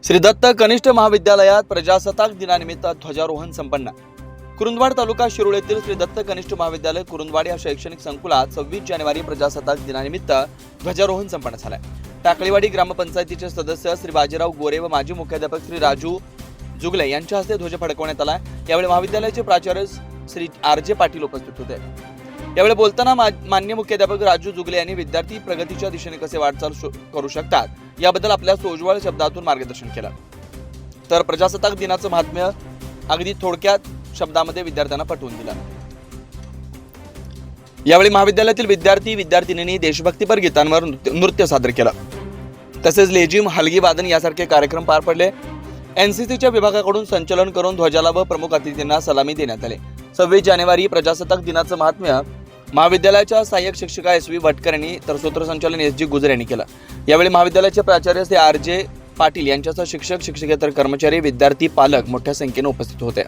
श्री दत्त कनिष्ठ महाविद्यालयात प्रजासत्ताक दिनानिमित्त ध्वजारोहण संपन्न। कुरुंदवाड तालुका शिरूर येथील श्री दत्त कनिष्ठ महाविद्यालय कुरुंदवाड या शैक्षणिक संकुलात 26 जानेवारी प्रजासत्ताक दिनानिमित्त ध्वजारोहण संपन्न झाले। टाकळीवाडी ग्रामपंचायतीचे सदस्य श्री बाजीराव गोरे व माजी मुख्याध्यापक श्री राजू जुगले यांच्या हस्ते ध्वज फडकवण्यात आला। यावेळी महाविद्यालयाचे प्राचार्य श्री आर.जे. पाटील उपस्थित होते। यावेळी बोलताना मान्य मुख्याध्यापक राजू जुगले यांनी विद्यार्थी प्रगतीच्या दिशेने कसे वाटचाल करू शकतात याबद्दल आपल्या सोज्वळ शब्दातून मार्गदर्शन केलं। तर प्रजासत्ताक दिनाचं महात्म्य अगदी थोडक्यात शब्दामध्ये विद्यार्थ्यांना पटवून दिलं। यावेळी महाविद्यालयातील विद्यार्थी-विद्यार्थिनींनी देशभक्तीपर गीतांवर नृत्य सादर केलं। तसेच लेझिम, हलगी वादन यासारखे कार्यक्रम पार पडले। एनसीसीच्या विभागाकडून संचलन करून ध्वजाला व प्रमुख अतिथींना सलामी देण्यात आली। 26 जानेवारी प्रजासत्ताक दिनाचं महात्म्य महाविद्यालयाच्या सहाय्यक शिक्षिका एस.व्ही. भटकर यांनी तर सूत्रसंचालन एस.जी. गुजर यांनी केलं। यावेळी महाविद्यालयाचे प्राचार्य श्री आर.जे. पाटील यांच्यासह शिक्षक, शिक्षकेतर कर्मचारी, विद्यार्थी, पालक मोठ्या संख्येने उपस्थित होते।